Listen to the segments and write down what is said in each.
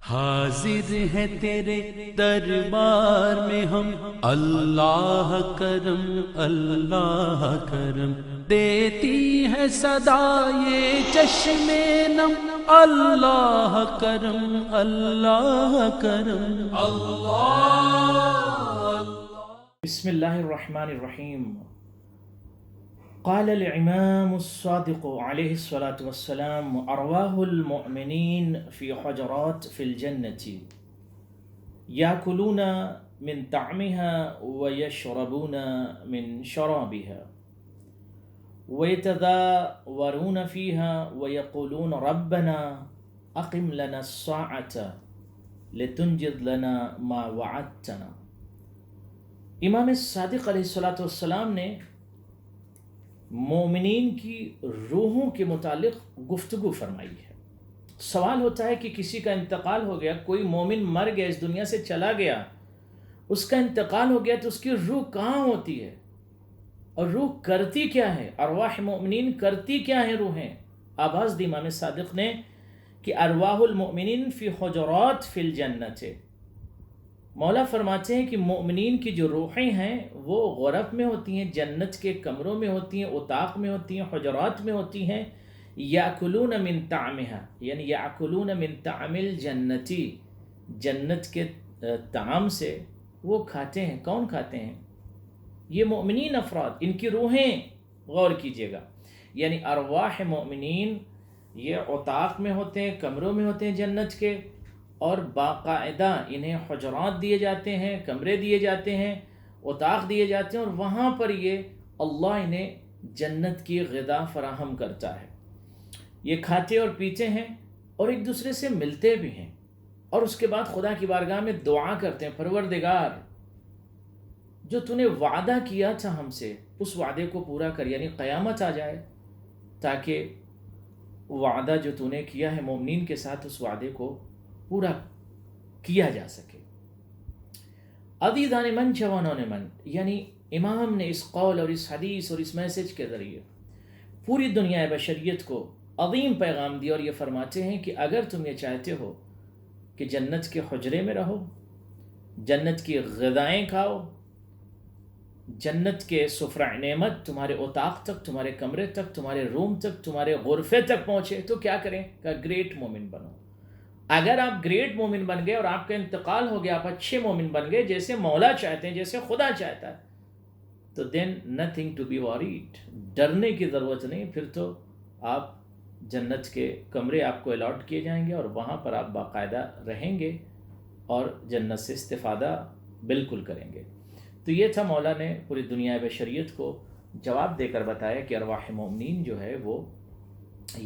حاضر ہے تیرے دربار میں ہم، اللہ کرم اللہ کرم، دیتی ہے صدا یہ چشم نم، اللہ کرم اللہ کرم اللہ۔ بسم اللہ الرحمن الرحیم۔ قال الامام الصادق علیہ الصلاۃ والسلام: ارواح المؤمنین فی حجرات فی الجنة یاکلون من طعمها ویشربون من شرابها ویتداورون فیها ویقولون ربنا اقم لنا الساعة لتنجز لنا ما وعدتنا۔ امام صادق علیہ الصلاۃ والسلام نے مومنین کی روحوں کے متعلق گفتگو فرمائی ہے۔ سوال ہوتا ہے کہ کسی کا انتقال ہو گیا، کوئی مومن مر گیا، اس دنیا سے چلا گیا، اس کا انتقال ہو گیا، تو اس کی روح کہاں ہوتی ہے اور روح کرتی کیا ہے؟ ارواح مومنین کرتی کیا ہے روحیں؟ آواز دی امام صادق نے کہ ارواح المؤمنین فی حجرات فی الجنت۔ مولا فرماتے ہیں کہ مومنین کی جو روحیں ہیں وہ غرف میں ہوتی ہیں، جنت کے کمروں میں ہوتی ہیں، اطاق میں ہوتی ہیں، حجرات میں ہوتی ہیں۔ یاکلون من طعمها، یعنی یاکلون من طعم الجنتی، جنت کے طعام سے وہ کھاتے ہیں۔ کون کھاتے ہیں؟ یہ مومنین افراد، ان کی روحیں۔ غور کیجئے گا، یعنی ارواح مومنین یہ اطاق میں ہوتے ہیں، کمروں میں ہوتے ہیں جنت کے، اور باقاعدہ انہیں حجرات دیے جاتے ہیں، کمرے دیے جاتے ہیں، اطاق دیے جاتے ہیں، اور وہاں پر یہ اللہ انہیں جنت کی غذا فراہم کرتا ہے۔ یہ کھاتے اور پیتے ہیں اور ایک دوسرے سے ملتے بھی ہیں، اور اس کے بعد خدا کی بارگاہ میں دعا کرتے ہیں: پروردگار، جو تو نے وعدہ کیا تھا ہم سے، اس وعدے کو پورا کر، یعنی قیامت آ جائے تاکہ وعدہ جو تو نے کیا ہے مومنین کے ساتھ، اس وعدے کو پورا کیا جا سکے۔ عزیزان من جوانان من، یعنی امام نے اس قول اور اس حدیث اور اس میسج کے ذریعے پوری دنیا بشریت کو عظیم پیغام دیا، اور یہ فرماتے ہیں کہ اگر تم یہ چاہتے ہو کہ جنت کے حجرے میں رہو، جنت کی غذائیں کھاؤ، جنت کے سفرہ نعمت تمہارے اطاق تک، تمہارے کمرے تک، تمہارے روم تک، تمہارے غرفے تک پہنچے، تو کیا کریں؟ کہ گریٹ مومن بنو۔ اگر آپ گریٹ مومن بن گئے اور آپ کا انتقال ہو گیا، آپ اچھے مومن بن گئے جیسے مولا چاہتے ہیں، جیسے خدا چاہتا ہے، تو then nothing to be worried, ڈرنے کی ضرورت نہیں۔ پھر تو آپ جنت کے کمرے آپ کو الاٹ کیے جائیں گے، اور وہاں پر آپ باقاعدہ رہیں گے اور جنت سے استفادہ بالکل کریں گے۔ تو یہ تھا مولا نے پوری دنیا بشریت کو جواب دے کر بتایا کہ ارواح مومنین جو ہے وہ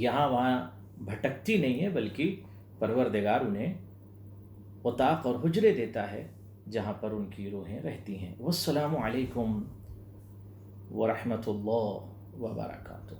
یہاں وہاں بھٹکتی نہیں ہے، بلکہ پروردگار انہیں اطاق اور حجرے دیتا ہے جہاں پر ان کی روحیں رہتی ہیں۔ والسلام علیکم ورحمۃ اللہ وبرکاتہ۔